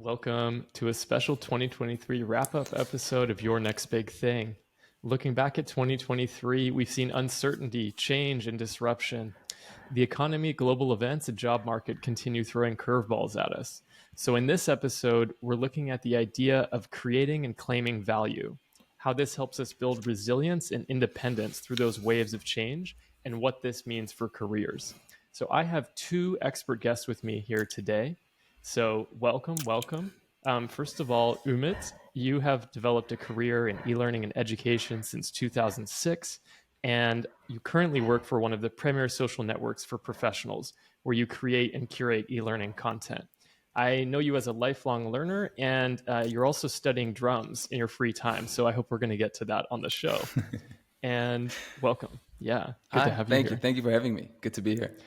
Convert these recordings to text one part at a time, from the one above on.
Welcome to a special 2023 wrap-up episode of Your Next Big Thing. Looking back at 2023, we've seen uncertainty, change, and disruption. The economy, global events, and job market continue throwing curveballs at us. So in this episode, we're looking at the idea of creating and claiming value, how this helps us build resilience and independence through those waves of change, and what this means for careers. So I have two expert guests with me here today. So welcome. First of all, Ümit, you have developed a career in e-learning and education since 2006, and you currently work for one of the premier social networks for professionals, where you create and curate e-learning content. I know you as a lifelong learner, and you're also studying drums in your free time, so I hope we're going to get to that on the show. And welcome. Yeah, good to have you here. Thank you for having me. Good to be here.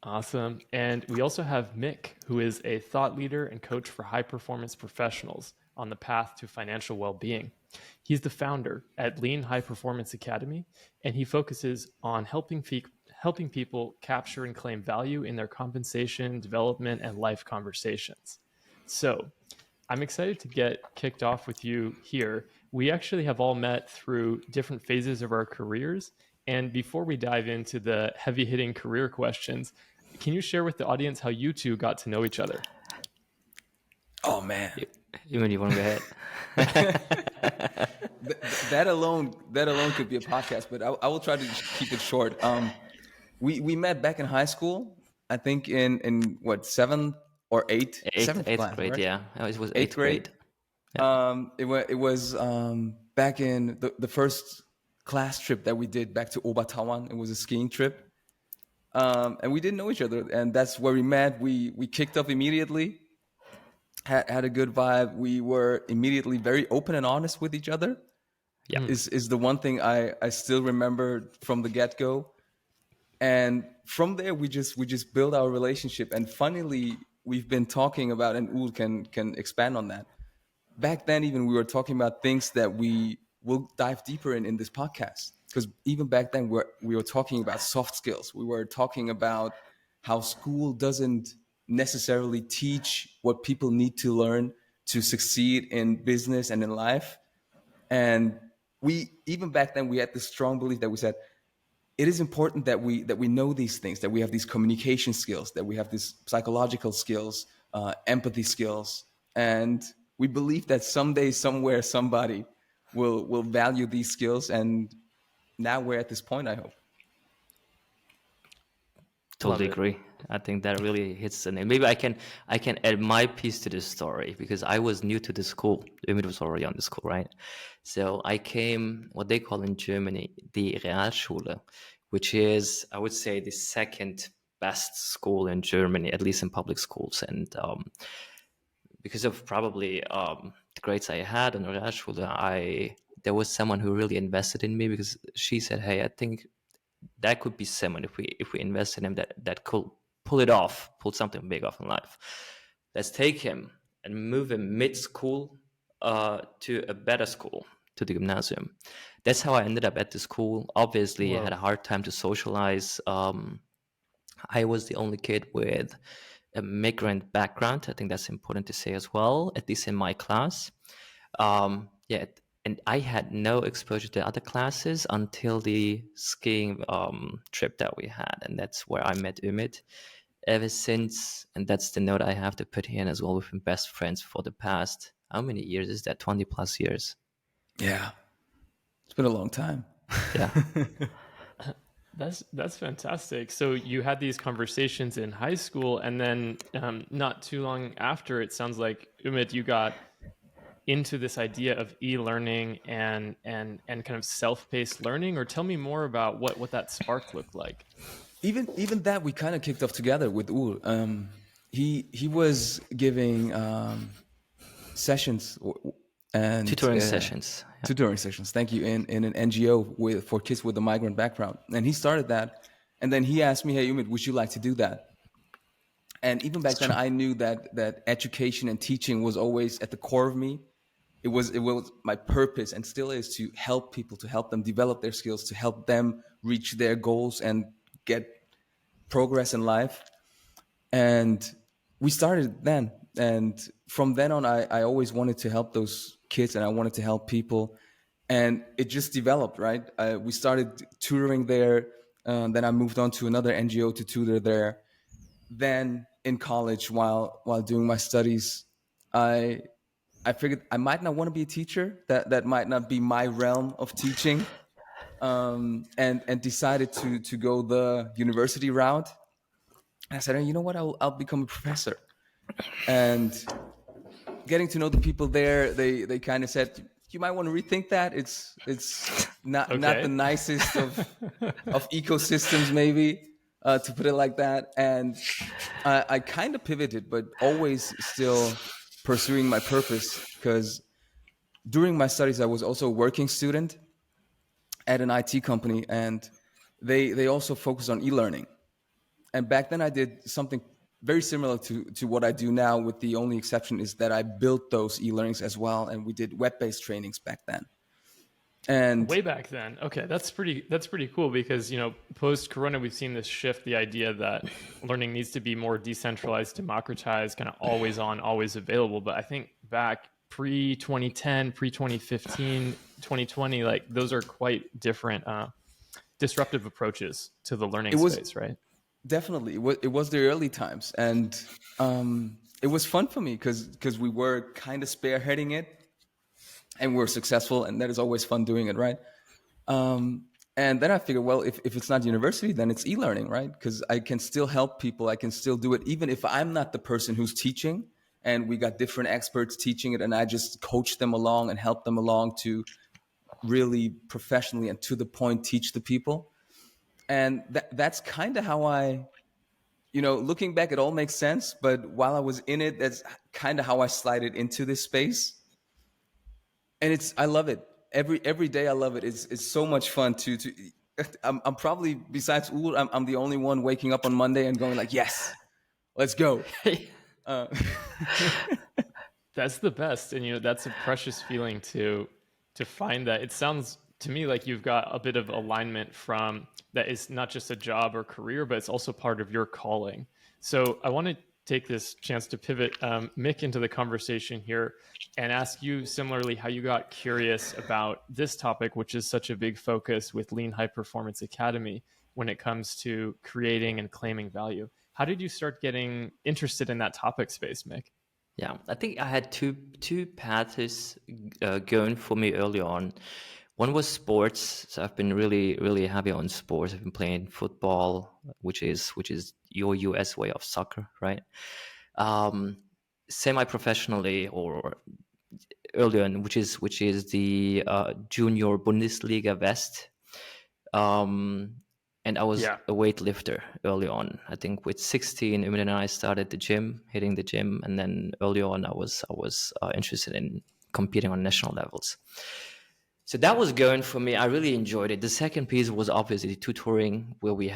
Awesome. And we also have Mik, who is a thought leader and coach for high-performance professionals on the path to financial well-being. He's the founder at Lean High Performance Academy, and he focuses on helping people capture and claim value in their compensation, development, and life conversations. So I'm excited to get kicked off with you here. We actually have all met through different phases of our careers. And before we dive into the heavy-hitting career questions, can you share with the audience how you two got to know each other? Oh, man. You want to go ahead? that alone could be a podcast, but I will try to keep it short. We met back in high school, I think in what, seventh or eighth class, grade, right? Yeah. It was eighth grade. Yeah. It was back in the first class trip that we did back to Obatawan. It was a skiing trip. And we didn't know each other. And that's where we met. We kicked up immediately, had a good vibe. We were immediately very open and honest with each other. Yeah. Is the one thing I still remember from the get-go. And from there, we just built our relationship. And funnily, we've been talking about, and Ul can expand on that. Back then, even we were talking about things that we will dive deeper in this podcast, because even back then we were talking about soft skills. We were talking about how school doesn't necessarily teach what people need to learn to succeed in business and in life. And even back then we had this strong belief that we said it is important that we know these things, that we have these communication skills, that we have these psychological skills, empathy skills, and we believe that someday, somewhere, somebody will value these skills, and now we're at this point, I hope. Totally agree. I think that really hits the nail. Maybe I can add my piece to this story, because I was new to the school. Ümit was already on the school, right? So I came, what they call in Germany, the Realschule, which is, I would say, the second best school in Germany, at least in public schools. And because of probably the grades I had in Realschule, there was someone who really invested in me, because she said, "Hey, I think that could be someone if we invest in him that could pull something big off in life. Let's take him and move him mid-school to a better school, to the gymnasium." That's how I ended up at the school. Obviously, I had a hard time to socialize. I was the only kid with a migrant background. I think that's important to say as well, at least in my class. And I had no exposure to other classes until the skiing trip that we had. And that's where I met Ümit. Ever since, and that's the note I have to put here in as well, we've been best friends for the past, how many years is that? 20 plus years. Yeah. It's been a long time. Yeah. That's fantastic. So you had these conversations in high school, and then not too long after, it sounds like, Ümit, you got into this idea of e-learning and kind of self-paced learning. Or tell me more about what that spark looked like. Even that we kind of kicked off together with Ul. He was giving sessions and tutoring sessions. Yeah. Tutoring sessions. Thank you. In an NGO for kids with a migrant background, and he started that. And then he asked me, "Hey, Ümit, would you like to do that?" And even back then, I knew that education and teaching was always at the core of me. It was my purpose, and still is, to help people, to help them develop their skills, to help them reach their goals and get progress in life. And we started then. And from then on, I always wanted to help those kids, and I wanted to help people. And it just developed, right? We started tutoring there. Then I moved on to another NGO to tutor there. Then in college, while doing my studies, I I figured I might not want to be a teacher. That might not be my realm of teaching. And decided to go the university route. I said, you know what, I'll become a professor. And getting to know the people there, they kind of said, you might want to rethink that. It's not the Okay. nicest of ecosystems, maybe, to put it like that. And I kind of pivoted, but always still pursuing my purpose, because during my studies I was also a working student at an IT company, and they also focused on e-learning. And back then I did something very similar to what I do now, with the only exception is that I built those e-learnings as well, and we did web-based trainings back then. And Way back then. Okay, that's pretty cool because, post corona we've seen this shift, the idea that learning needs to be more decentralized, democratized, kind of always on, always available. But I think back pre 2010, pre 2015, 2020, like those are quite different disruptive approaches to the learning it was space, right? definitely, it was the early times. And it was fun for me because we were kind of spearheading it, and we were successful, and that is always fun doing it, right? And then I figured, well, if it's not university, then it's e-learning, right? Because I can still help people. I can still do it, even if I'm not the person who's teaching, and we got different experts teaching it, and I just coach them along and help them along to really professionally and to the point teach the people. And that's kind of how looking back, it all makes sense. But while I was in it, that's kind of how I slided into this space. And I love it. Every day I love it. It's so much fun to I'm probably, besides Ugur, I'm the only one waking up on Monday and going like, yes, let's go. Uh, That's the best, and that's a precious feeling to find that. It sounds to me like you've got a bit of alignment from that is not just a job or career, but it's also part of your calling. So I want to take this chance to pivot Mik into the conversation here and ask you similarly how you got curious about this topic, which is such a big focus with Lean High Performance Academy when it comes to creating and claiming value. How did you start getting interested in that topic space, Mik? Yeah, I think I had two paths going for me early on. One was sports, so I've been really heavy on sports. I've been playing football, which is your US way of soccer, right? Semi-professionally or early on, which is the Junior Bundesliga West. And I was Yeah. a weightlifter early on. I think with 16, Ümit and I started hitting the gym, and then early on, I was interested in competing on national levels. So that was going for me. I really enjoyed it. The second piece was obviously tutoring, where we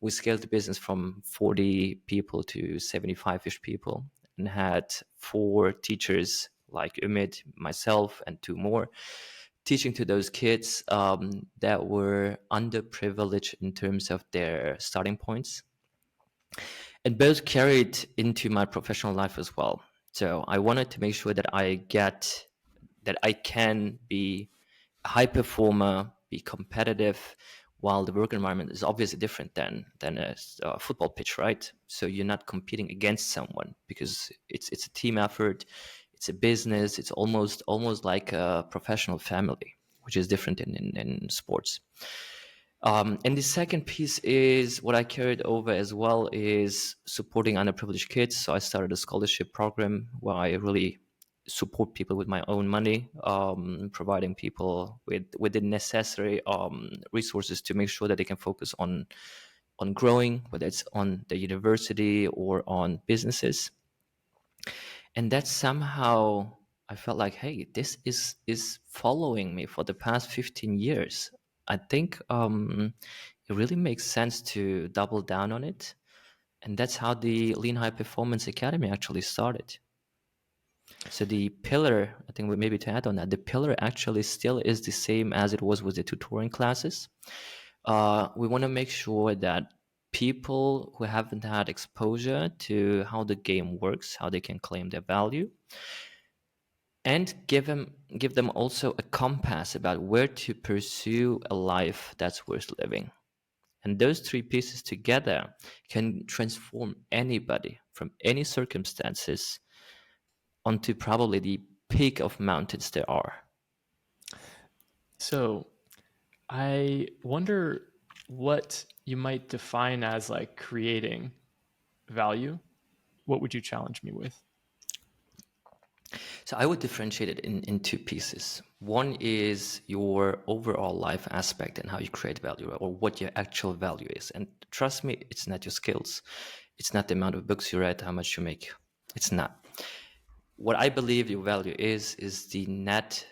scaled the business from 40 people to 75-ish people, and had 4 teachers like Ümit, myself, and 2 more, teaching to those kids that were underprivileged in terms of their starting points, and both carried into my professional life as well. So I wanted to make sure that I can be a high performer, be competitive, while the work environment is obviously different than a football pitch, right? So you're not competing against someone, because it's a team effort. It's a business. It's almost like a professional family, which is different in sports. And the second piece is what I carried over as well, is supporting underprivileged kids. So I started a scholarship program where I really support people with my own money, providing people with the necessary resources to make sure that they can focus on growing, whether it's on the university or on businesses. And that somehow I felt like, hey, this is following me for the past 15 years. I think it really makes sense to double down on it. And that's how the Lean High Performance Academy actually started. So the pillar, I think maybe to add on that, the pillar actually still is the same as it was with the tutoring classes. We want to make sure that people who haven't had exposure to how the game works, how they can claim their value, and give them also a compass about where to pursue a life that's worth living. And those three pieces together can transform anybody from any circumstances onto probably the peak of mountains there are. So I wonder what you might define as like creating value. What would you challenge me with? So I would differentiate it in two pieces. One is your overall life aspect and how you create value, or what your actual value is. And trust me, it's not your skills. It's not the amount of books you read, how much you make. It's not. What I believe your value is the net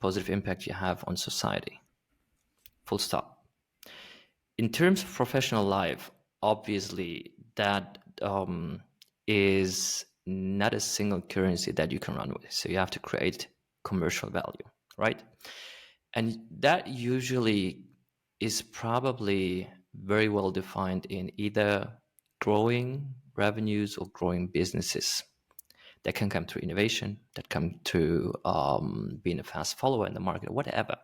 positive impact you have on society. Full stop. In terms of professional life, obviously that is not a single currency that you can run with. So you have to create commercial value, right? And that usually is probably very well defined in either growing revenues or growing businesses. That can come through innovation, that come through being a fast follower in the market, whatever.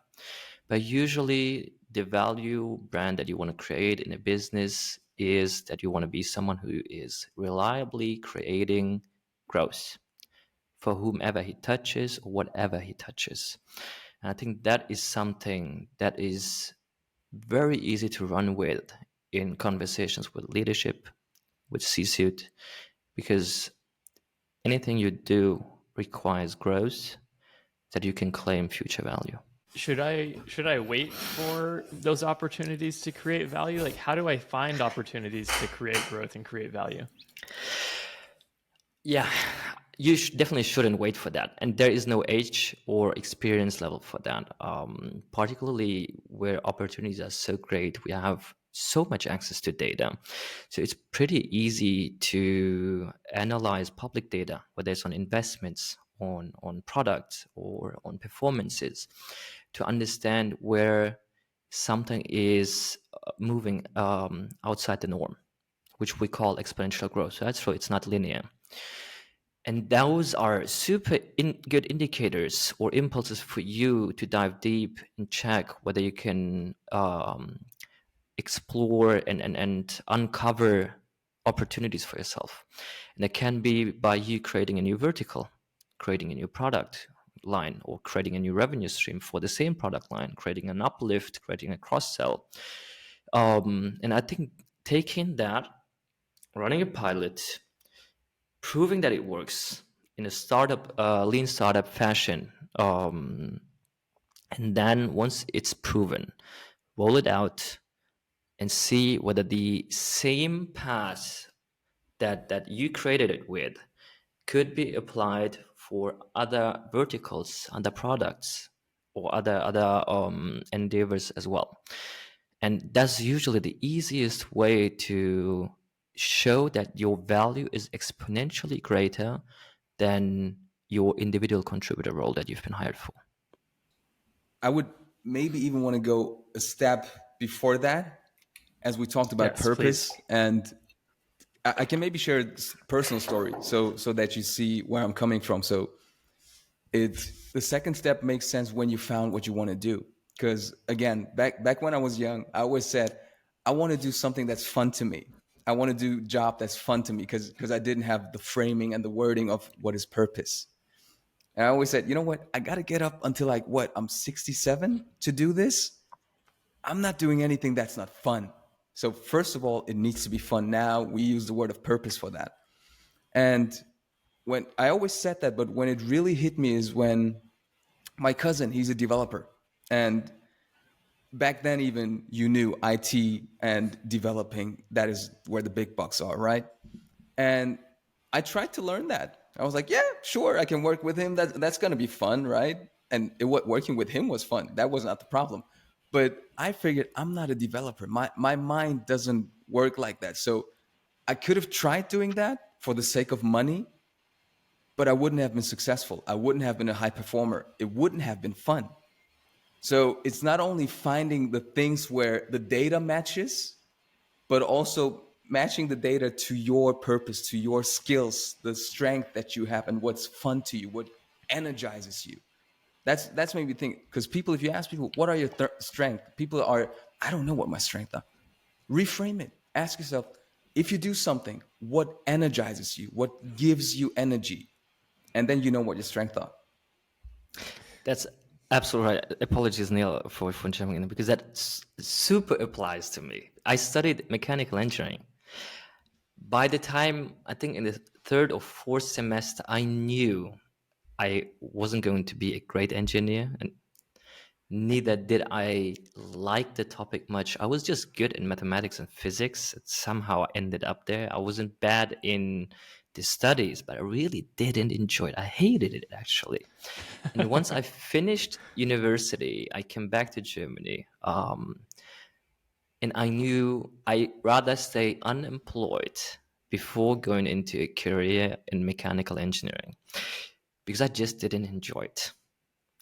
But usually the value brand that you want to create in a business is that you want to be someone who is reliably creating growth for whomever he touches or whatever he touches. And I think that is something that is very easy to run with in conversations with leadership, with C-suite, because anything you do requires growth that you can claim future value. Should I wait for those opportunities to create value? Like, how do I find opportunities to create growth and create value? Yeah, you definitely shouldn't wait for that. And there is no age or experience level for that. Particularly where opportunities are so great, we have so much access to data. So it's pretty easy to analyze public data, whether it's on investments, on products, or on performances, to understand where something is moving outside the norm, which we call exponential growth. So that's true, it's not linear. And those are super good indicators or impulses for you to dive deep and check whether you can explore and uncover opportunities for yourself. And it can be by you creating a new vertical, creating a new product line, or creating a new revenue stream for the same product line, creating an uplift, creating a cross-sell. And I think taking that, running a pilot, proving that it works in a startup, lean startup fashion, and then once it's proven, roll it out and see whether the same path that you created it with could be applied for other verticals, other products, or other endeavors as well. And that's usually the easiest way to show that your value is exponentially greater than your individual contributor role that you've been hired for. I would maybe even want to go a step before that, as we talked about Yes, purpose. please. And I can maybe share a personal story so that you see where I'm coming from. So the second step makes sense when you found what you want to do. Because again, back when I was young, I always said, I want to do something that's fun to me. I want to do a job that's fun to me because I didn't have the framing and the wording of what is purpose. And I always said, you know what? I got to get up until like what? I'm 67 to do this. I'm not doing anything that's not fun. So first of all, it needs to be fun. Now we use the word of purpose for that. And when I always said that, but when it really hit me is when my cousin, he's a developer. And back then, even you knew IT and developing, that is where the big bucks are, right? And I tried to learn that. I was like, yeah, sure, I can work with him. That's going to be fun, right? And working with him was fun. That was not the problem. But I figured I'm not a developer. My mind doesn't work like that. So I could have tried doing that for the sake of money, but I wouldn't have been successful. I wouldn't have been a high performer. It wouldn't have been fun. So it's not only finding the things where the data matches, but also matching the data to your purpose, to your skills, the strength that you have, and what's fun to you, what energizes you. That's made me think, because people, if you ask people, what are your strengths? People are, I don't know what my strengths are. Reframe it. Ask yourself, if you do something, what energizes you? What gives you energy? And then you know what your strengths are. That's absolutely right. Apologies, Neil, for jumping in, because that super applies to me. I studied mechanical engineering. By the time, I think in the third or fourth semester, I knew I wasn't going to be a great engineer, and neither did I like the topic much. I was just good in mathematics and physics. It somehow ended up there. I wasn't bad in the studies, but I really didn't enjoy it. I hated it, actually. And once I finished university, I came back to Germany. And I knew I'd rather stay unemployed before going into a career in mechanical engineering, because I just didn't enjoy it.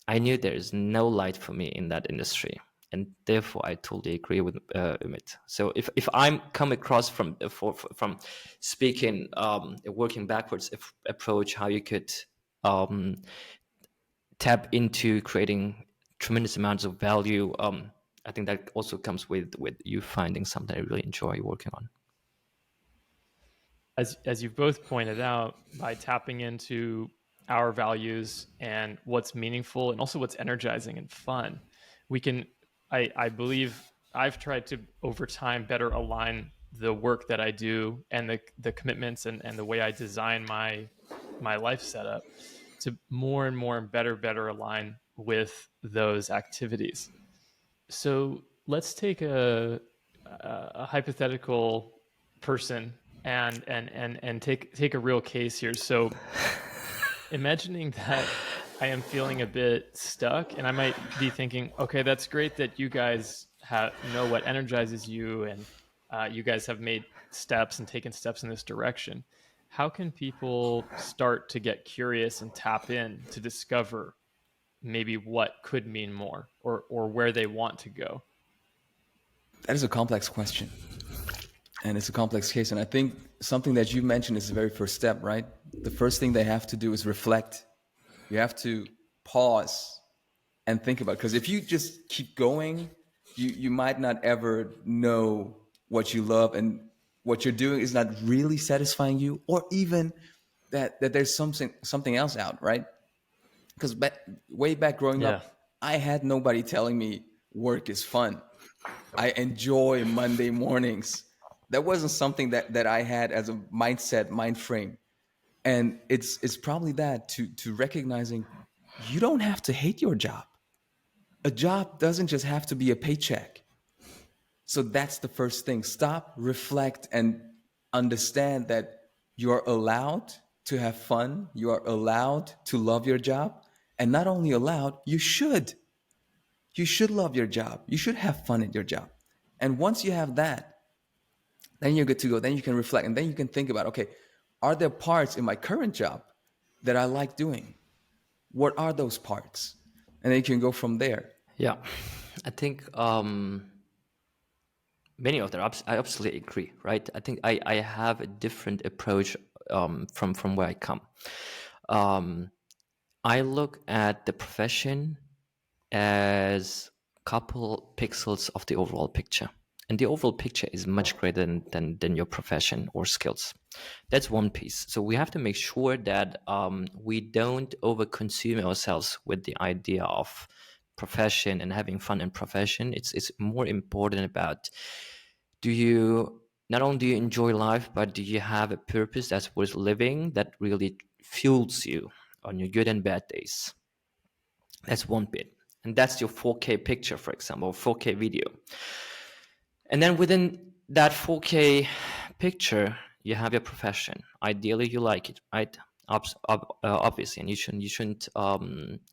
I knew there is no light for me in that industry, and therefore I totally agree with Ümit. So if I'm come across from speaking a working backwards approach, how you could tap into creating tremendous amounts of value, I think that also comes with you finding something I really enjoy working on. As you've both pointed out, by tapping into our values and what's meaningful and also what's energizing and fun, we can, I believe I've tried to over time better align the work that I do and the commitments and the way I design my life setup to more and more and better align with those activities. So let's take a hypothetical person and take a real case here. So imagining that I am feeling a bit stuck, and I might be thinking, okay, that's great that you guys know what energizes you, and you guys have made steps and taken steps in this direction. How can people start to get curious and tap in to discover maybe what could mean more, or where they want to go? That is a complex question. And it's a complex case. And I think something that you mentioned is the very first step, right? The first thing they have to do is reflect. You have to pause and think about it. Because if you just keep going, you might not ever know what you love, and what you're doing is not really satisfying you, or even that there's something else out, right? Because way back growing Yeah. up, I had nobody telling me work is fun. I enjoy Monday mornings. That wasn't something that I had as a mindset, mind frame. And it's probably that, to recognizing you don't have to hate your job. A job doesn't just have to be a paycheck. So that's the first thing. Stop, reflect, and understand that you're allowed to have fun. You are allowed to love your job. And not only allowed, you should. You should love your job. You should have fun at your job. And once you have that, then you're good to go. Then you can reflect, and then you can think about, okay, are there parts in my current job that I like doing? What are those parts? And then you can go from there. Yeah, I think many of them, I absolutely agree, right? I think I have a different approach from where I come. I look at the profession as a couple pixels of the overall picture. And the overall picture is much greater than your profession or skills. That's one piece. So we have to make sure that we don't overconsume ourselves with the idea of profession and having fun in profession. It's more important about, not only do you enjoy life, but do you have a purpose that's worth living, that really fuels you on your good and bad days? That's one bit. And that's your 4K picture, for example, 4K video. And then within that 4K picture, you have your profession. Ideally, you like it, right? Obviously, and you shouldn't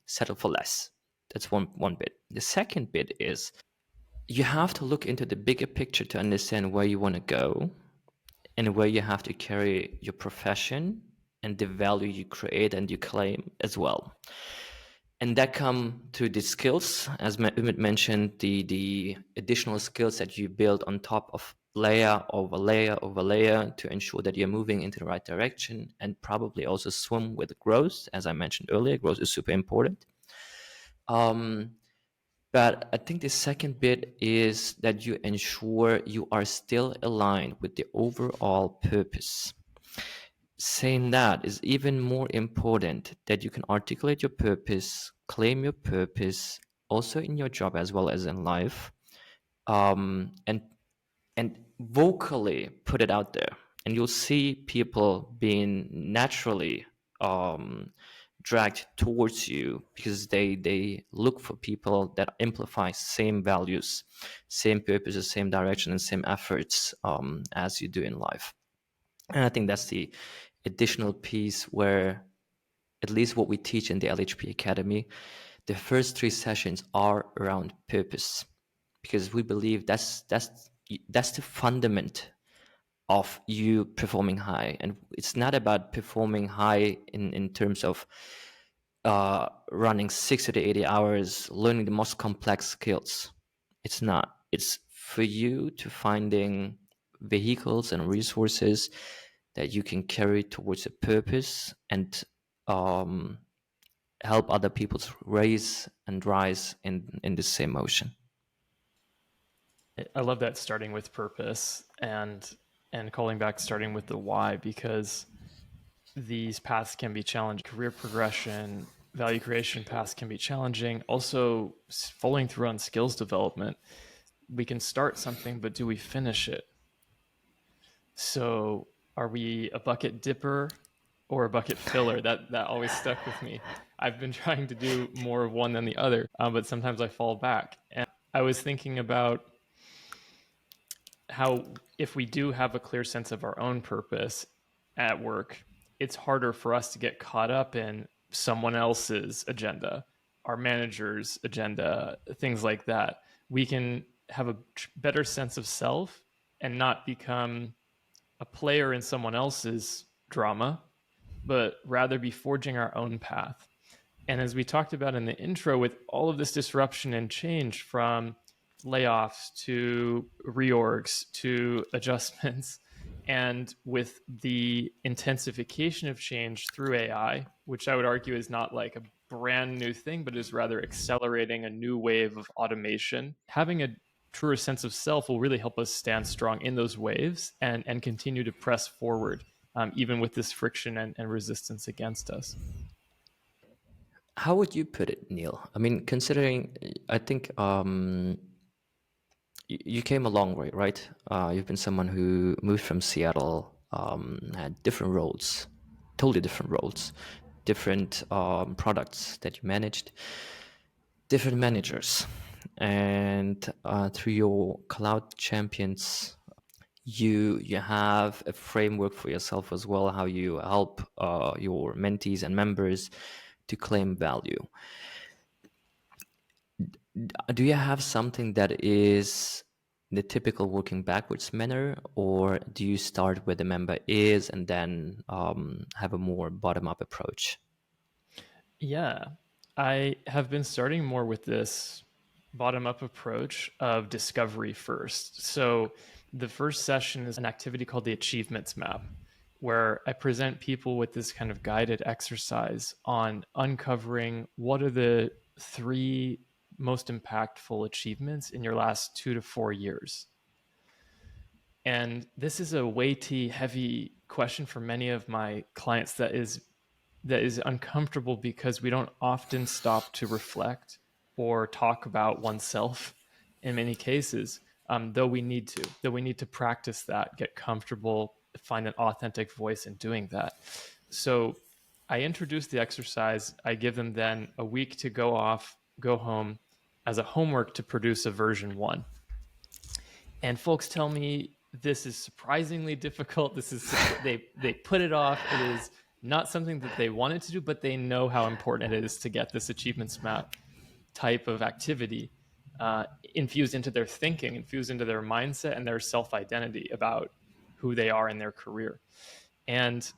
settle for less. That's one bit. The second bit is you have to look into the bigger picture to understand where you want to go, and where you have to carry your profession and the value you create and you claim as well. And that come to the skills, as Ümit mentioned, the additional skills that you build on top of layer over layer over layer to ensure that you're moving into the right direction, and probably also swim with growth. As I mentioned earlier, growth is super important. But I think the second bit is that you ensure you are still aligned with the overall purpose. Saying that is even more important, that you can articulate your purpose, claim your purpose, also in your job as well as in life, and vocally put it out there. And you'll see people being naturally dragged towards you because they look for people that amplify same values, same purposes, same direction, and same efforts as you do in life. And I think that's the additional piece where, at least what we teach in the LHP Academy, the first 3 sessions are around purpose, because we believe that's the fundament of you performing high. And it's not about performing high in terms of running 60 to 80 hours, learning the most complex skills. It's not. It's for you to finding vehicles and resources that you can carry towards a purpose and help other people to raise and rise in the same motion. I love that, starting with purpose and calling back starting with the why, because these paths can be challenging. Career progression, value creation paths can be challenging. Also, following through on skills development. We can start something, but do we finish it? So are we a bucket dipper or a bucket filler? That always stuck with me. I've been trying to do more of one than the other, but sometimes I fall back. And I was thinking about how, if we do have a clear sense of our own purpose at work, it's harder for us to get caught up in someone else's agenda, our manager's agenda, things like that. We can have a better sense of self and not become a player in someone else's drama, but rather be forging our own path. And as we talked about in the intro, with all of this disruption and change, from layoffs to reorgs to adjustments, and with the intensification of change through AI, which I would argue is not like a brand new thing, but is rather accelerating a new wave of automation, having a truer sense of self will really help us stand strong in those waves and continue to press forward, even with this friction and resistance against us. How would you put it, Neil? I mean, considering, I think you came a long way, right? You've been someone who moved from Seattle, had different roles, totally different roles, different products that you managed, different managers. And through your cloud champions, you have a framework for yourself as well, how you help your mentees and members to claim value. Do you have something that is the typical working backwards manner, or do you start where the member is and then have a more bottom-up approach? Yeah, I have been starting more with this bottom-up approach of discovery first. So the first session is an activity called the Achievements Map, where I present people with this kind of guided exercise on uncovering what are the 3 most impactful achievements in your last 2 to 4 years. And this is a weighty, heavy question for many of my clients that is uncomfortable, because we don't often stop to reflect or talk about oneself in many cases, though we need to practice that, get comfortable, find an authentic voice in doing that. So I introduce the exercise. I give them then a week to go home as a homework to produce a version 1. And folks tell me this is surprisingly difficult. They put it off. It is not something that they wanted to do, but they know how important it is to get this achievements map type of activity infused into their thinking, infused into their mindset and their self-identity about who they are in their career. And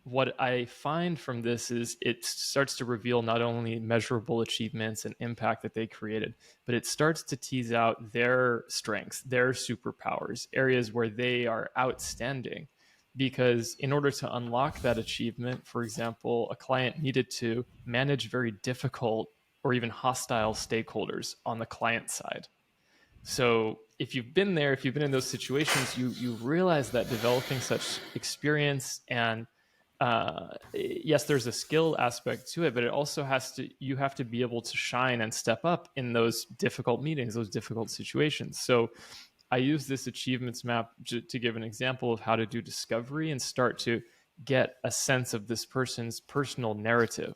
what I find from this is it starts to reveal not only measurable achievements and impact that they created, but it starts to tease out their strengths, their superpowers, areas where they are outstanding. Because in order to unlock that achievement, for example, a client needed to manage very difficult or even hostile stakeholders on the client side. So if you've been there, if you've been in those situations, you realize that developing such experience and yes, there's a skill aspect to it, but it also you have to be able to shine and step up in those difficult meetings, those difficult situations. So I use this achievements map to give an example of how to do discovery and start to get a sense of this person's personal narrative,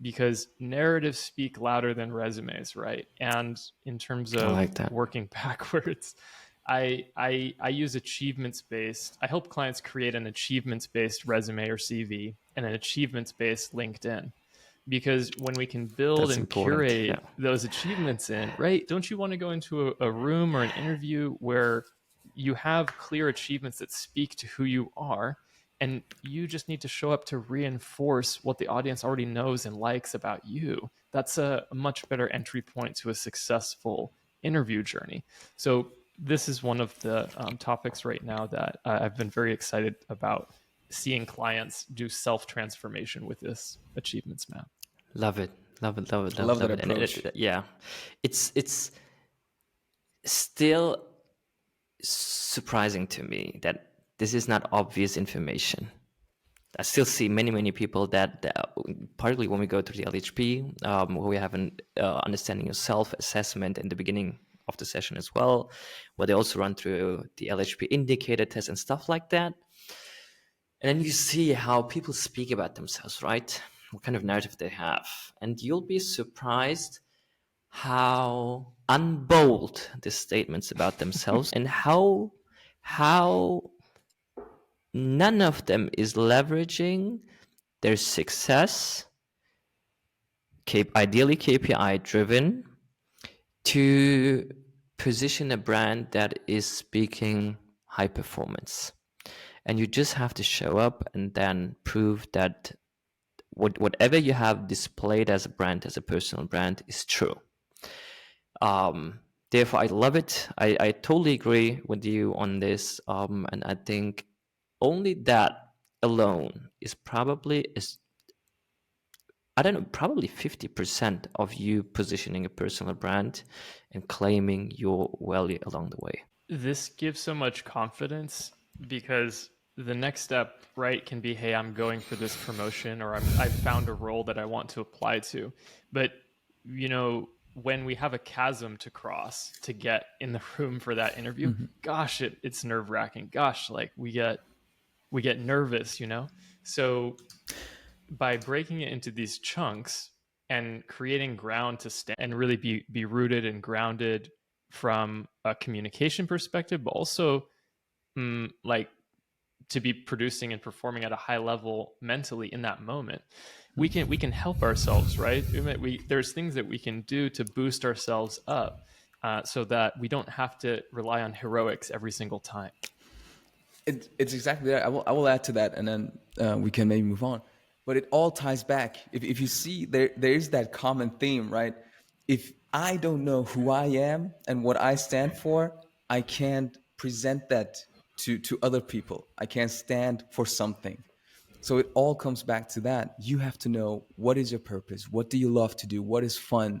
because narratives speak louder than resumes, right? And in terms I of like that. working backwards, I use achievements based. I help clients create an achievements based resume or CV and an achievements based LinkedIn, because when we can build That's and important. curate Yeah. those achievements in, right? Don't you want to go into a room or an interview where you have clear achievements that speak to who you are, and you just need to show up to reinforce what the audience already knows and likes about you? That's a much better entry point to a successful interview journey. So this is one of the topics right now that I've been very excited about seeing clients do self-transformation with this achievements map. Love it. Love it. Love it. I Love, love that love it. And approach. yeah, it's still surprising to me that this is not obvious information. I still see many people that particularly when we go through the LHP, where we have an understanding of self-assessment in the beginning of the session as well, where they also run through the LHP indicator test and stuff like that. And then you see how people speak about themselves, right? What kind of narrative they have. And you'll be surprised how unbold the statements about themselves and how none of them is leveraging their success, ideally KPI driven, to position a brand that is speaking high performance. And you just have to show up and then prove that whatever you have displayed as a brand, as a personal brand, is true. Therefore, I love it. I totally agree with you on this. And I think only that alone is probably probably 50% of you positioning a personal brand and claiming your value along the way. This gives so much confidence, because the next step, right, can be, hey, I'm going for this promotion, or I've found a role that I want to apply to. But, you know, when we have a chasm to cross to get in the room for that interview, gosh, it's nerve wracking. Gosh, like we get nervous, you know? So by breaking it into these chunks and creating ground to stand and really be rooted and grounded from a communication perspective, but also like to be producing and performing at a high level mentally in that moment, we can help ourselves, right? There's things that we can do to boost ourselves up, so that we don't have to rely on heroics every single time. It's exactly that. I will add to that, and then we can maybe move on. But it all ties back. If you see, there is that common theme, right? If I don't know who I am and what I stand for, I can't present that to other people. I can't stand for something. So it all comes back to that. You have to know, what is your purpose? What do you love to do? What is fun?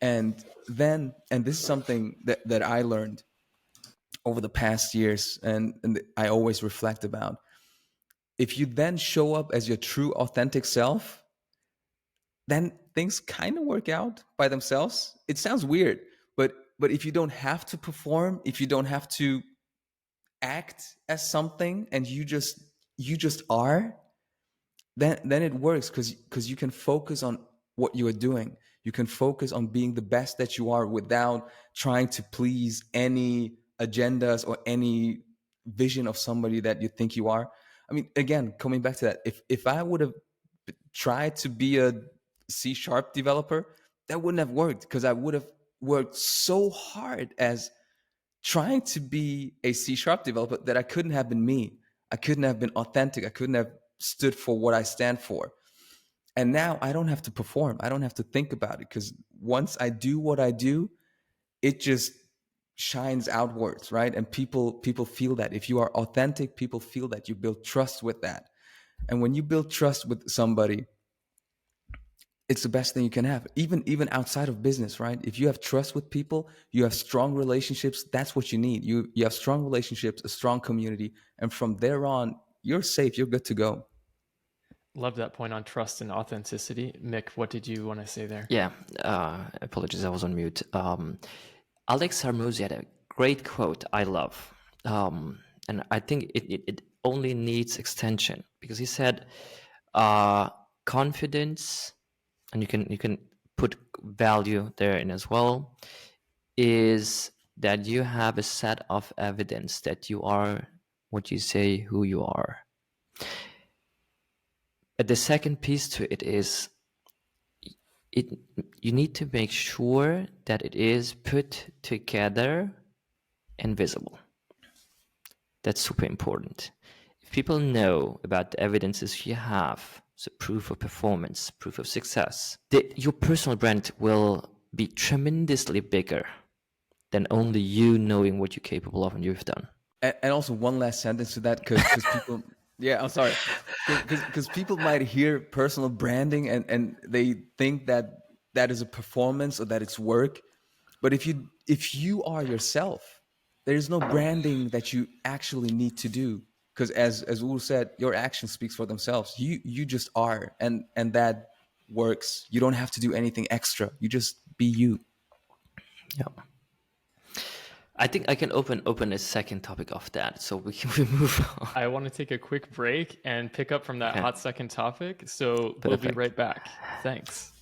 And this is something that I learned over the past years, and I always reflect about. If you then show up as your true authentic self, then things kind of work out by themselves. It sounds weird, but if you don't have to perform, if you don't have to act as something, and you just are, then it works, because you can focus on what you are doing. You can focus on being the best that you are without trying to please any agendas or any vision of somebody that you think you are. I mean, again, coming back to that, if I would have tried to be a C# developer, that wouldn't have worked, because I would have worked so hard as trying to be a C# developer that I couldn't have been me. I couldn't have been authentic. I couldn't have stood for what I stand for. And now I don't have to perform. I don't have to think about it, because once I do what I do, it just shines outwards, right? And people feel that. If you are authentic, people feel that. You build trust with that. And when you build trust with somebody, it's the best thing you can have, even outside of business, right? If you have trust with people, you have strong relationships, that's what you need. You have strong relationships, a strong community, and from there on, you're safe, you're good to go. Love that point on trust and authenticity. Mick, what did you want to say there? Yeah, apologies, I was on mute. Alex Hormozi had a great quote I love, and I think it only needs extension, because he said, confidence, and you can put value there in as well, is that you have a set of evidence that you are what you say, who you are. But the second piece to it is, you need to make sure that it is put together and visible. That's super important. If people know about the evidences you have, so proof of performance, proof of success, your personal brand will be tremendously bigger than only you knowing what you're capable of and you've done. And also one last sentence to that, because people, yeah, I'm sorry, because people might hear personal branding and they think that that is a performance or that it's work. But if you are yourself, there is no branding that you actually need to do, because as Ugur said, your actions speaks for themselves. You just are, and that works. You don't have to do anything extra. You just be you. Yeah. I think I can open a second topic of that, so we move on. I want to take a quick break and pick up from that hot second topic. So we'll be right back. Thanks.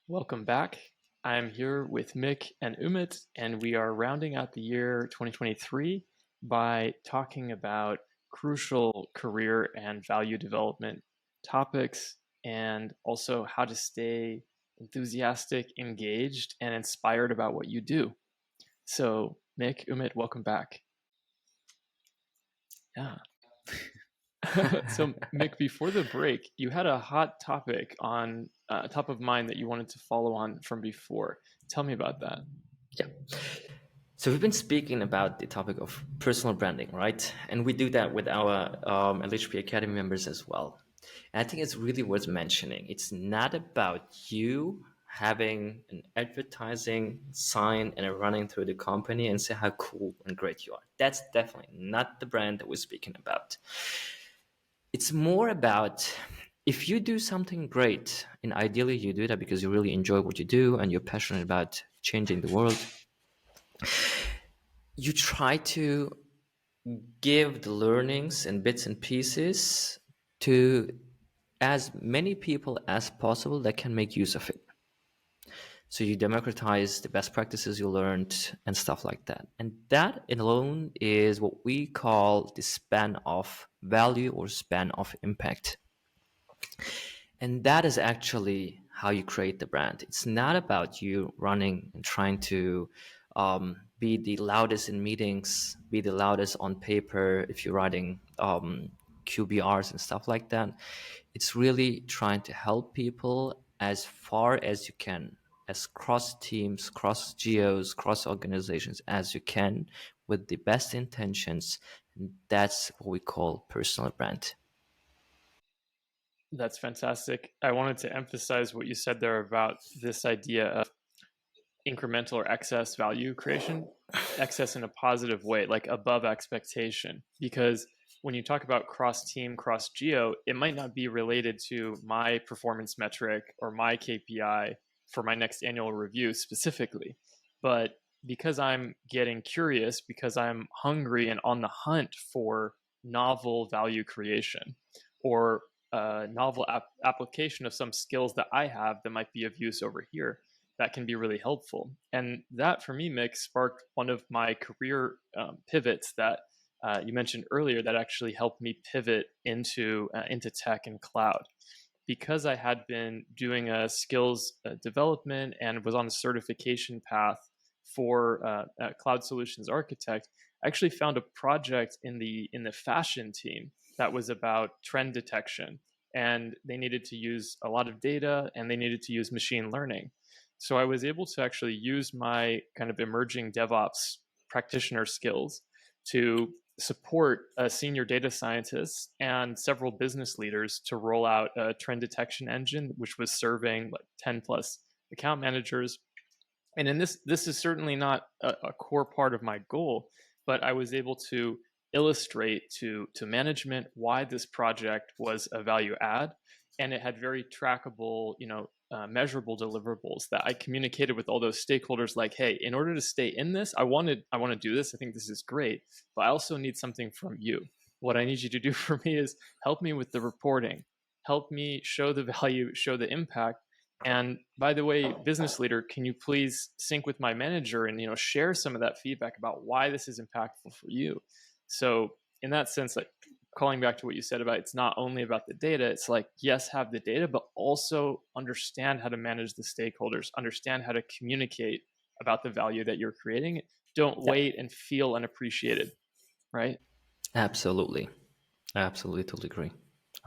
Welcome back. I'm here with Mik and Ümit, and we are rounding out the year 2023 by talking about crucial career and value development topics, and also how to stay enthusiastic, engaged, and inspired about what you do. So, Mik, Ümit, welcome back. Yeah. So, Mik, before the break, you had a hot topic on top of mind that you wanted to follow on from before. Tell me about that. Yeah. So we've been speaking about the topic of personal branding, right? And we do that with our LHP Academy members as well. And I think it's really worth mentioning. It's not about you having an advertising sign and running through the company and say how cool and great you are. That's definitely not the brand that we're speaking about. It's more about, if you do something great, and ideally you do that because you really enjoy what you do and you're passionate about changing the world, you try to give the learnings and bits and pieces to as many people as possible that can make use of it. So you democratize the best practices you learned and stuff like that. And that alone is what we call the span of value or span of impact. And that is actually how you create the brand. It's not about you running and trying to be the loudest in meetings, be the loudest on paper if you're writing QBRs and stuff like that. It's really trying to help people as far as you can, as cross teams, cross geos, cross organizations as you can, with the best intentions. And that's what we call personal brand. That's fantastic. I wanted to emphasize what you said there about this idea of incremental or excess value creation, excess in a positive way, like above expectation. Because when you talk about cross team, cross geo, it might not be related to my performance metric or my KPI for my next annual review specifically. But because I'm getting curious, because I'm hungry and on the hunt for novel value creation, or a novel application of some skills that I have that might be of use over here, that can be really helpful. And that, for me, Mick, sparked one of my career pivots that you mentioned earlier that actually helped me pivot into tech and cloud. Because I had been doing a skills development and was on a certification path for a cloud solutions architect, I actually found a project in the fashion team that was about trend detection, and they needed to use a lot of data and they needed to use machine learning. So I was able to actually use my kind of emerging DevOps practitioner skills to support a senior data scientist and several business leaders to roll out a trend detection engine, which was serving like 10 plus account managers. And in this is certainly not a core part of my goal, but I was able to illustrate to management why this project was a value add, and it had very trackable, measurable deliverables that I communicated with all those stakeholders. Like, hey, in order to stay in this, I want to do this. I think this is great, but I also need something from you. What I need you to do for me is help me with the reporting, help me show the value, show the impact. And by the way, business leader, can you please sync with my manager and share some of that feedback about why this is impactful for you? So in that sense, like calling back to what you said about it's not only about the data, it's like, yes, have the data, but also understand how to manage the stakeholders, understand how to communicate about the value that you're creating. Don't wait and feel unappreciated, right? Absolutely. Absolutely, totally agree.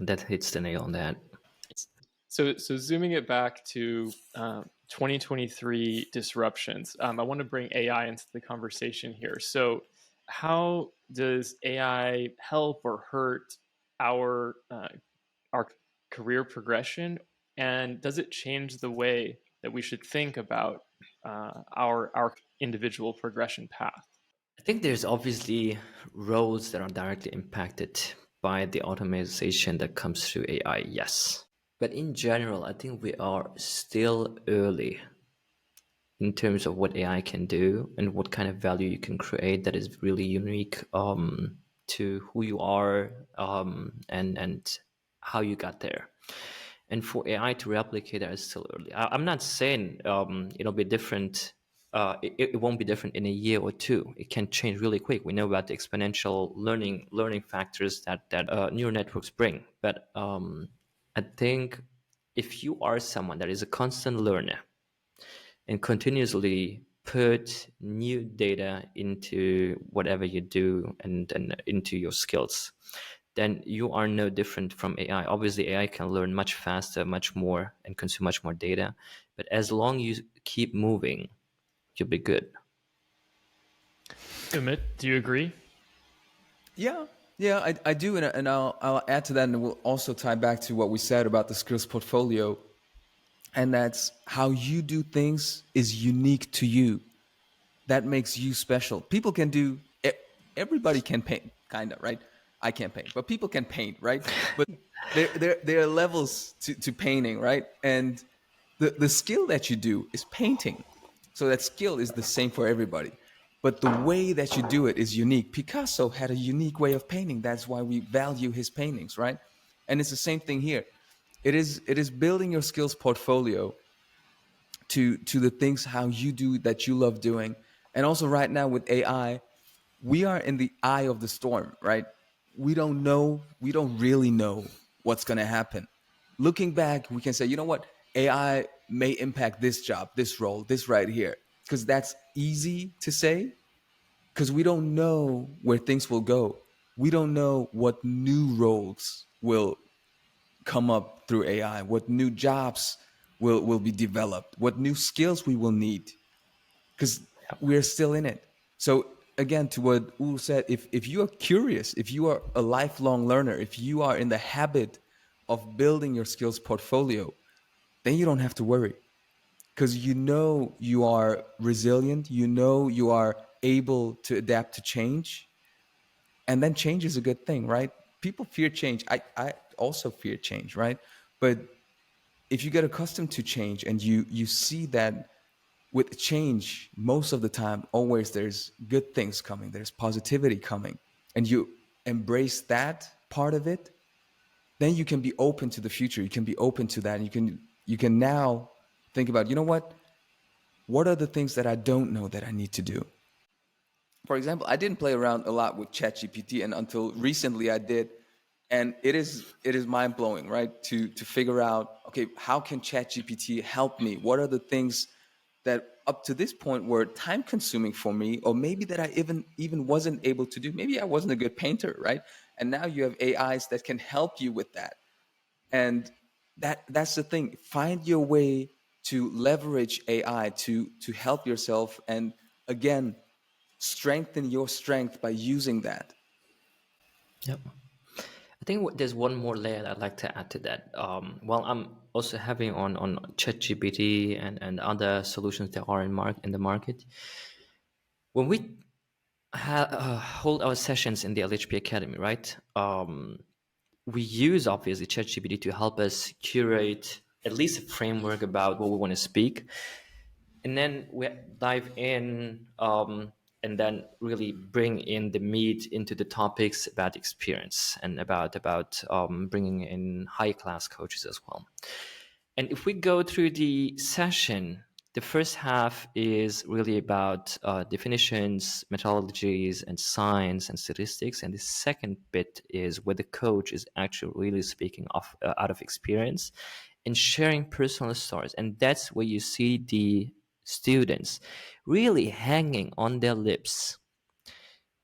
That hits the nail on that. So zooming it back to 2023 disruptions, I want to bring AI into the conversation here. So how does AI help or hurt our career progression, and does it change the way that we should think about our individual progression path? I think there's obviously roles that are directly impacted by the automation that comes through AI, yes. But in general, I think we are still early in terms of what AI can do and what kind of value you can create that is really unique to who you are and how you got there. And for AI to replicate that is still early. I'm not saying it'll be different. It won't be different in a year or two. It can change really quick. We know about the exponential learning factors that neural networks bring. But I think if you are someone that is a constant learner and continuously put new data into whatever you do and into your skills, then you are no different from AI. Obviously, AI can learn much faster, much more, and consume much more data. But as long as you keep moving, you'll be good. Ümit, do you agree? Yeah, I do, and I'll add to that, and we'll also tie back to what we said about the skills portfolio, and that's how you do things is unique to you. That makes you special. People can do, everybody can paint, kind of, right? I can't paint, but people can paint, right? But there are levels to painting, right? And the skill that you do is painting. So that skill is the same for everybody. But the way that you do it is unique. Picasso had a unique way of painting. That's why we value his paintings, right? And it's the same thing here. It is building your skills portfolio to the things how you do that you love doing. And also right now with AI, we are in the eye of the storm, right? We don't really know what's going to happen. Looking back, we can say, you know what? AI may impact this job, this role, this right here, because that's easy to say because we don't know where things will go. We don't know what new roles will come up through AI, what new jobs will be developed, what new skills we will need because we're still in it. So again, to what Ugur said, if you are curious, if you are a lifelong learner, if you are in the habit of building your skills portfolio, then you don't have to worry because you know you are resilient, you know you are able to adapt to change, and then change is a good thing, right? People fear change. I also fear change, right? But if you get accustomed to change and you see that with change, most of the time, always there's good things coming, there's positivity coming, and you embrace that part of it, then you can be open to the future. You can be open to that. And you can now think about, you know what are the things that I don't know that I need to do? For example, I didn't play around a lot with ChatGPT, and until recently I did. And it is mind blowing, right? To figure out, okay, how can ChatGPT help me? What are the things that up to this point were time consuming for me, or maybe that I even wasn't able to do. Maybe I wasn't a good painter, right? And now you have AIs that can help you with that. And that's the thing. Find your way to leverage AI to help yourself, and again, strengthen your strength by using that. Yep. I think there's one more layer I'd like to add to that. While I'm also having on ChatGPT and other solutions that are in the market, when we hold our sessions in the LHP Academy, right? We use obviously ChatGPT to help us curate at least a framework about what we want to speak, and then we dive in and then really bring in the meat into the topics about experience and about bringing in high class coaches as well. And if we go through the session, the first half is really about definitions, methodologies, and science and statistics. And the second bit is where the coach is actually really speaking out of experience and sharing personal stories. And that's where you see the students really hanging on their lips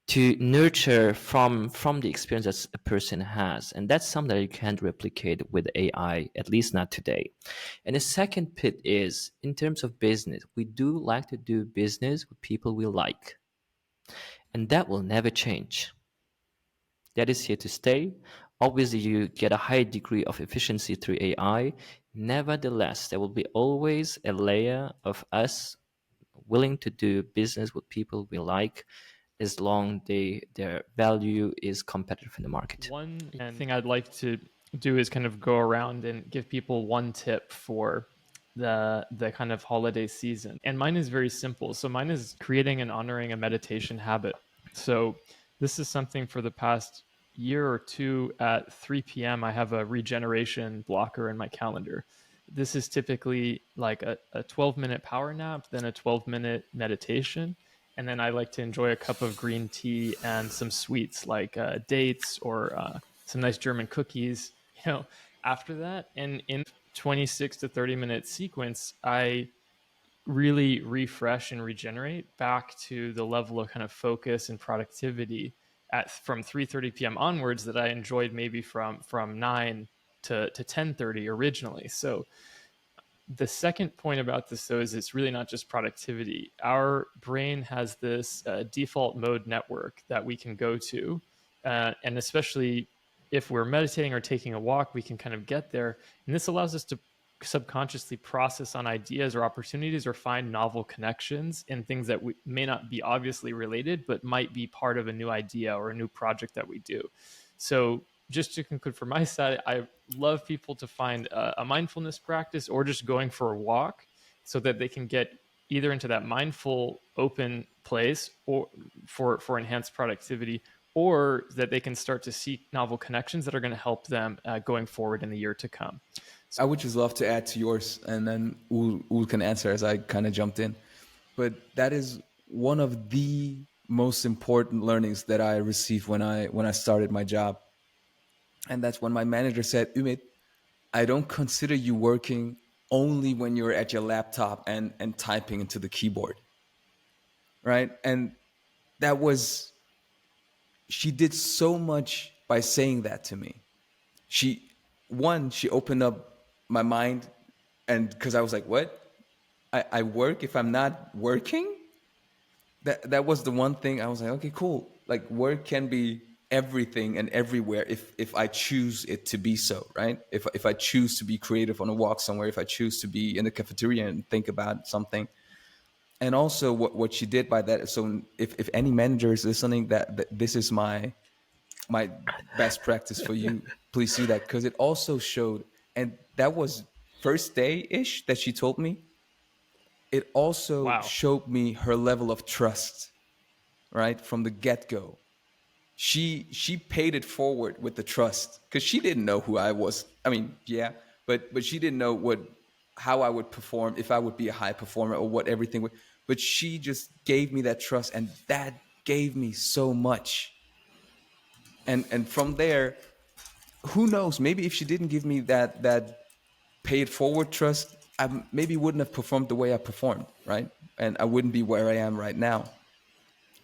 to nurture from the experience that a person has, and that's something that you can't replicate with AI, at least not today. And the second bit is in terms of business, we do like to do business with people we like, and that will never change. That is here to stay. Obviously you get a high degree of efficiency through AI. Nevertheless, there will be always a layer of us willing to do business with people we like, as long their value is competitive in the market. One thing I'd like to do is kind of go around and give people one tip for the kind of holiday season. And mine is very simple. So mine is creating and honoring a meditation habit. So this is something for the past year or two at 3 p.m. I have a regeneration blocker in my calendar. This is typically like a 12-minute power nap, then a 12-minute meditation. And then I like to enjoy a cup of green tea and some sweets like dates or some nice German cookies, after that. And in 26 to 30-minute sequence, I really refresh and regenerate back to the level of kind of focus and productivity from 3:30 p.m. onwards that I enjoyed maybe from 9 to 10:30 originally. So the second point about this, though, is it's really not just productivity. Our brain has this default mode network that we can go to. And especially if we're meditating or taking a walk, we can kind of get there. And this allows us to subconsciously process on ideas or opportunities or find novel connections in things that may not be obviously related, but might be part of a new idea or a new project that we do. So just to conclude from my side, I love people to find a mindfulness practice or just going for a walk so that they can get either into that mindful open place or for enhanced productivity, or that they can start to seek novel connections that are going to help them going forward in the year to come. I would just love to add to yours, and then Ul can answer as I kind of jumped in. But that is one of the most important learnings that I received when I started my job. And that's when my manager said, Ümit, I don't consider you working only when you're at your laptop and typing into the keyboard. Right? And that was, she did so much by saying that to me. She opened up my mind, and because I was like, what? I work if I'm not working? That was the one thing I was like, okay, cool. Like work can be everything and everywhere if I choose it to be so, right? If I choose to be creative on a walk somewhere, if I choose to be in the cafeteria and think about something. And also what she did by that, so if any manager is listening, that this is my best practice for you, please do that, because it also showed, and that was first day-ish that she told me, it also showed me her level of trust, right? From the get-go. She paid it forward with the trust, because she didn't know who I was. I mean, yeah, but she didn't know how I would perform, if I would be a high performer or what everything would. But she just gave me that trust, and that gave me so much. And from there, who knows? Maybe if she didn't give me that paid forward trust, I maybe wouldn't have performed the way I performed, right? And I wouldn't be where I am right now.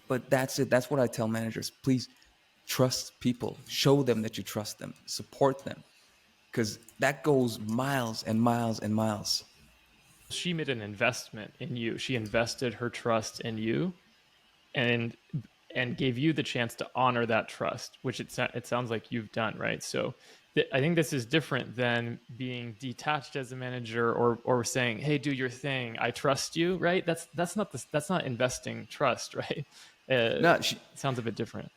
But that's it. That's what I tell managers. Please trust people. Show them that you trust them. Support them. Because that goes miles and miles and miles. She made an investment in you. She invested her trust in you, and gave you the chance to honor that trust, which it sounds like you've done, right? So I think this is different than being detached as a manager, or saying, "Hey, do your thing. I trust you." Right? That's not investing trust, right? No, It sounds a bit different.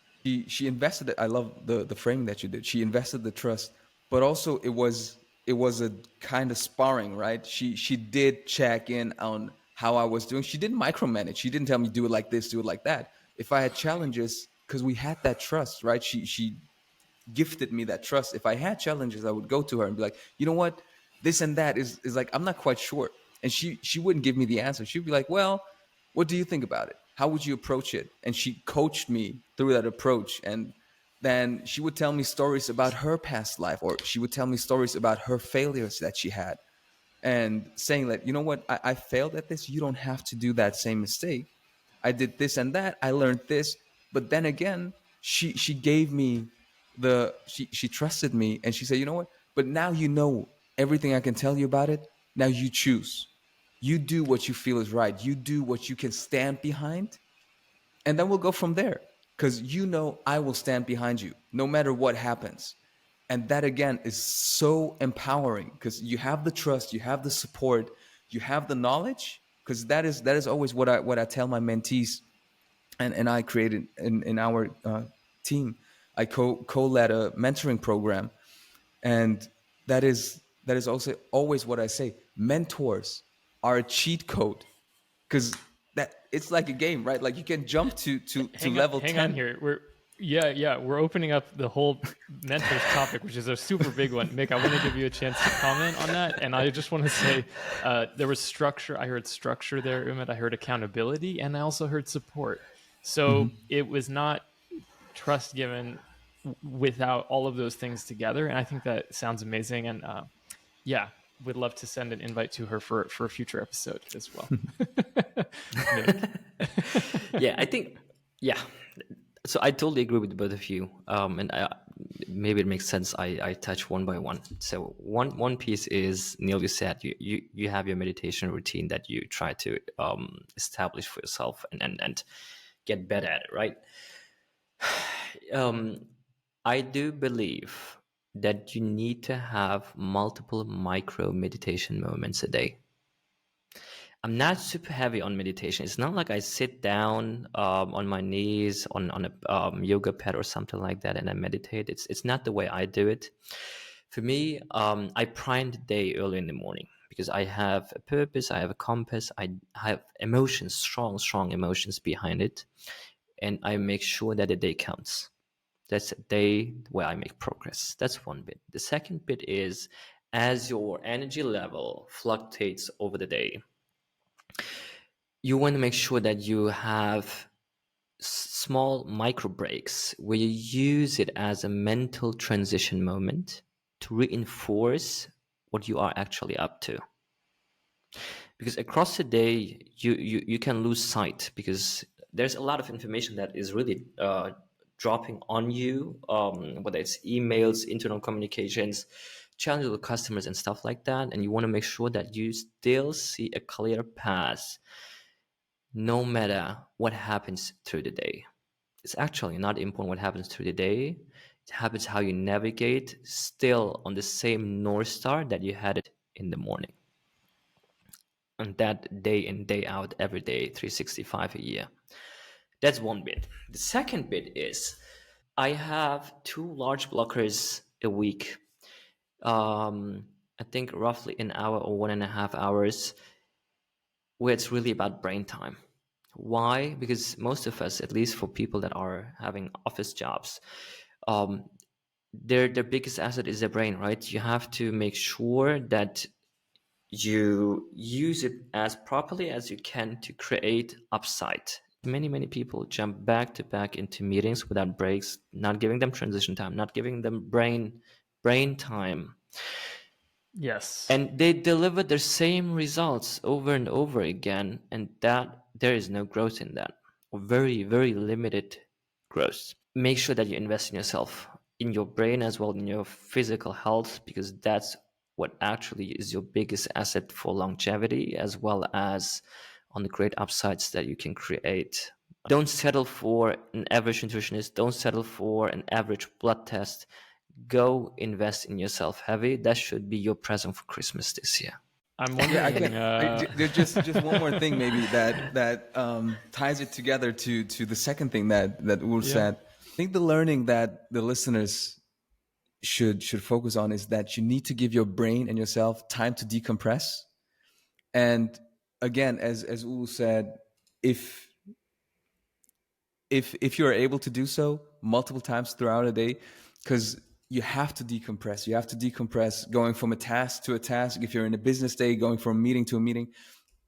she invested it. I love the framing that you did. She invested the trust, but also it was a kind of sparring, right? She did check in on how I was doing. She didn't micromanage. She didn't tell me do it like this, do it like that. If I had challenges, because we had that trust, right? She gifted me that trust. If I had challenges, I would go to her and be like, you know what, this and that is like, I'm not quite sure. And she wouldn't give me the answer. She'd be like, well, what do you think about it? How would you approach it? And she coached me through that approach. And then she would tell me stories about her past life, or she would tell me stories about her failures that she had, and saying that, you know what, I failed at this. You don't have to do that same mistake. I did this and that. I learned this. But then again, she gave me she trusted me, and she said, you know what? But now you know everything I can tell you about it. Now you choose. You do what you feel is right. You do what you can stand behind, and then we'll go from there. Because you know I will stand behind you no matter what happens. And that again is so empowering, because you have the trust, you have the support, you have the knowledge. Because that is always what I tell my mentees, and I created in our team. I co-led a mentoring program, and that is also always what I say. Mentors are a cheat code, because that it's like a game, right? Like you can jump to level Hang on 10. here. We're opening up the whole mentors topic, which is a super big one. Mick, I want to give you a chance to comment on that, and I just want to say there was structure. I heard structure there, Umit. I heard accountability, and I also heard support. So it was not trust given without all of those things together, and I think that sounds amazing. And yeah, would love to send an invite to her for a future episode as well. Mick. Yeah, I think, yeah. So I totally agree with both of you. And maybe it makes sense. I touch one by one. So one piece is, Neil, you said you have your meditation routine that you try to establish for yourself and get better at it, right? I do believe that you need to have multiple micro meditation moments a day. I'm not super heavy on meditation. It's not like I sit down on my knees on a yoga pad or something like that and I meditate. It's not the way I do it. For me, I prime the day early in the morning because I have a purpose, I have a compass, I have emotions, strong emotions behind it, and I make sure that the day counts. That's a day where I make progress. That's one bit. The second bit is, as your energy level fluctuates over the day, you want to make sure that you have small micro breaks where you use it as a mental transition moment to reinforce what you are actually up to. Because across the day, you can lose sight because there's a lot of information that is really dropping on you, whether it's emails, internal communications, challenges with customers and stuff like that. And you want to make sure that you still see a clear path no matter what happens through the day. It's actually not important what happens through the day. It happens how you navigate still on the same North Star that you had it in the morning. And that day in, day out, every day, 365 a year. That's one bit. The second bit is I have 2 large blockers a week. I think roughly an hour or 1.5 hours, where it's really about brain time. Why? Because most of us, at least for people that are having office jobs, their biggest asset is their brain, right? You have to make sure that you use it as properly as you can to create upside. Many people jump back to back into meetings without breaks, not giving them transition time, not giving them brain time. Yes. And they deliver the same results over and over again, and that there is no growth in that, or very, very limited growth. Make sure that you invest in yourself, in your brain as well, in your physical health, because that's what actually is your biggest asset for longevity, as well as on the great upsides that you can create. Don't settle for an average nutritionist. Don't settle for an average blood test. Go invest in yourself heavy. That should be your present for Christmas this year. I'm Yeah, I wondering. can. There's just one more thing maybe that ties it together to the second thing that Ugur Yeah. said. I think the learning that the listeners should focus on is that you need to give your brain and yourself time to decompress. And again, as Ugur said, if if you're able to do so multiple times throughout a day, because you have to decompress. You have to decompress going from a task to a task. If you're in a business day, going from a meeting to a meeting,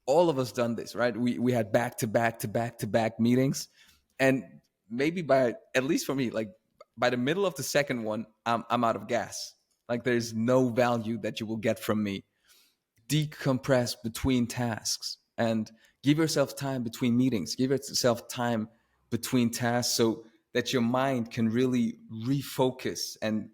all of us done this, right? We had back to back to back to back meetings, and maybe by, at least for me, like by the middle of the second one, I'm out of gas. Like there's no value that you will get from me. Decompress between tasks and give yourself time between meetings. Give yourself time between tasks so that your mind can really refocus and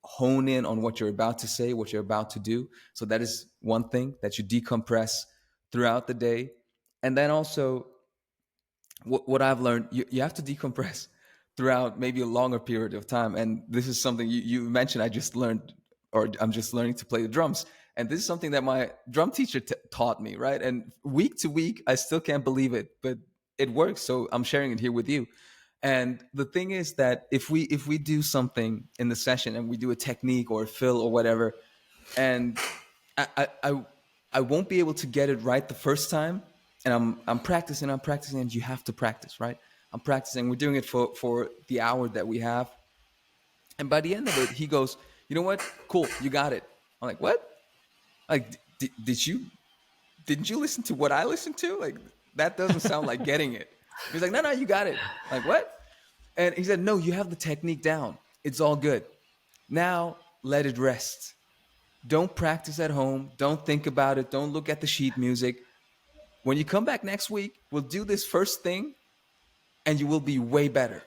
hone in on what you're about to say, what you're about to do. So that is one thing, that you decompress throughout the day. And then also, what I've learned, you have to decompress throughout maybe a longer period of time. And this is something you mentioned, I just learned, or I'm just learning to play the drums. And this is something that my drum teacher taught me, right? And week to week, I still can't believe it, but it works. So I'm sharing it here with you. And the thing is that if we do something in the session and we do a technique or a fill or whatever, and I won't be able to get it right the first time, and I'm practicing, and you have to practice, right? I'm practicing. We're doing it for the hour that we have, and by the end of it, he goes, "You know what? Cool, you got it." I'm like, "What? Like, didn't you listen to what I listened to? Like, that doesn't sound like getting it." He's like, "No, you got it." I'm like, what? And he said, "No, you have the technique down. It's all good. Now let it rest. Don't practice at home. Don't think about it. Don't look at the sheet music. When you come back next week, we'll do this first thing and you will be way better."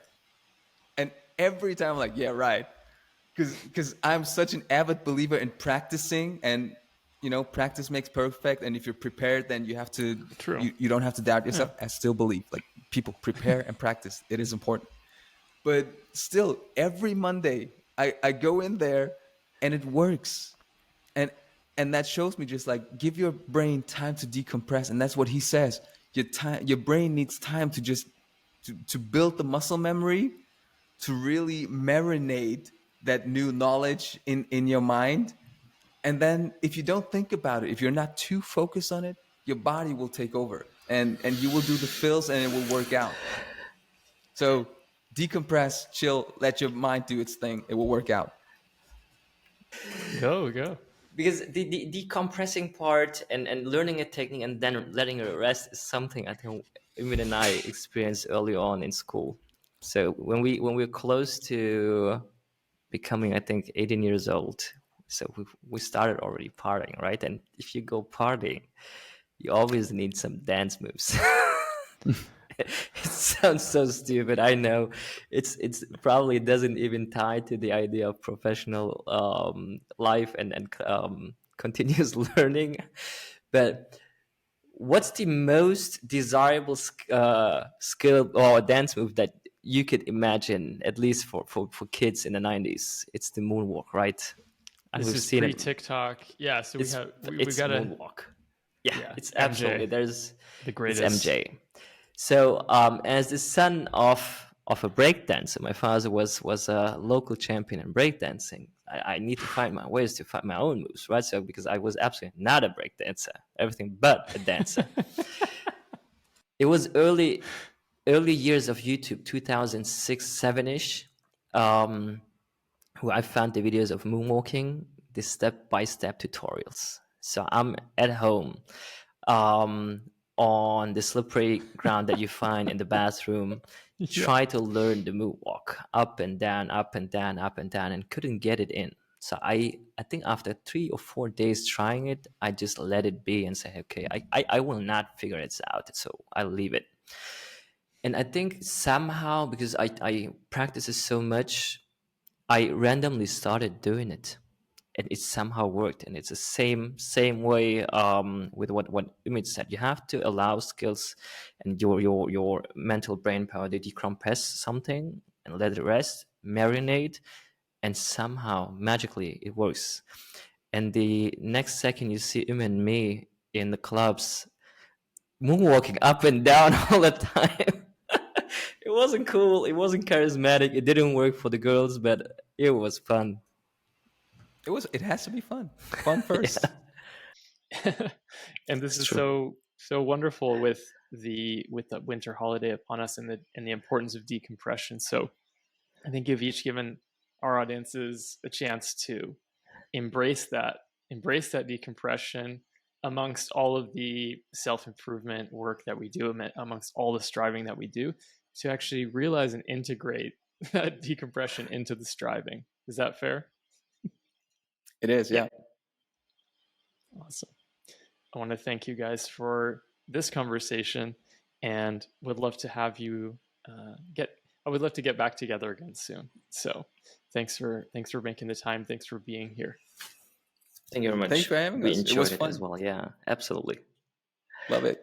And every time I'm like, yeah, right. Because I'm such an avid believer in practicing, and practice makes perfect. And if you're prepared, then you have to, True. you don't have to doubt yourself. I still believe, like, people prepare and practice. It is important. But still, every Monday I go in there and it works. And that shows me, just like, give your brain time to decompress. And that's what he says. Your brain needs time to just to build the muscle memory, to really marinate that new knowledge in your mind. And then if you don't think about it, if you're not too focused on it, your body will take over, and you will do the fills and it will work out. So decompress, chill, let your mind do its thing. It will work out. Go. Because the decompressing part and learning a technique and then letting it rest is something I think Ümit and I experienced early on in school. So when we're close to becoming, I think, 18 years old, so we started already partying, right? And if you go partying, you always need some dance moves. It sounds so stupid, I know. It's probably doesn't even tie to the idea of professional life and continuous learning. But what's the most desirable skill or dance move that you could imagine, at least for kids in the 90s? It's the moonwalk, right? And This we've is seen pre it. TikTok. Yeah. So It's we've got to. moonwalk. Yeah, Yeah, it's MJ, absolutely, the it's greatest. MJ. So as the son of a breakdancer, my father was a local champion in breakdancing. I need to find my ways to find my own moves, right? So because I was absolutely not a breakdancer, everything but a dancer. It was early years of YouTube, 2006, 7-ish, where I found the videos of moonwalking, the step-by-step tutorials. So I'm at home on the slippery ground that you find in the bathroom, Yeah. try to learn the moonwalk, up and down, up and down, up and down, and couldn't get it in. So I think after 3 or 4 days trying it, I just let it be and say, okay, I will not figure it out, so I'll leave it. And I think somehow, because I practice it so much, I randomly started doing it, and it somehow worked. And it's the same way with what Ümit said. You have to allow skills and your mental brain power to decompress something and let it rest, marinate, and somehow magically it works. And the next second you see Ümit and me in the clubs moonwalking up and down all the time. It wasn't cool. It wasn't charismatic. It didn't work for the girls, but it was fun. It has to be fun. Fun first. And this It's is true. so wonderful with the winter holiday upon us, and the importance of decompression. So I think you've each given our audiences a chance to embrace that decompression amongst all of the self-improvement work that we do, amongst all the striving that we do, to actually realize and integrate that decompression into the striving. Is that fair? It is, yeah. Awesome. I want to thank you guys for this conversation, and would love to have you I would love to get back together again soon. So thanks for making the time. Thanks for being here. Thank you very much. Thanks for having We us. It enjoyed was it fun. as well. Yeah, absolutely. Love it.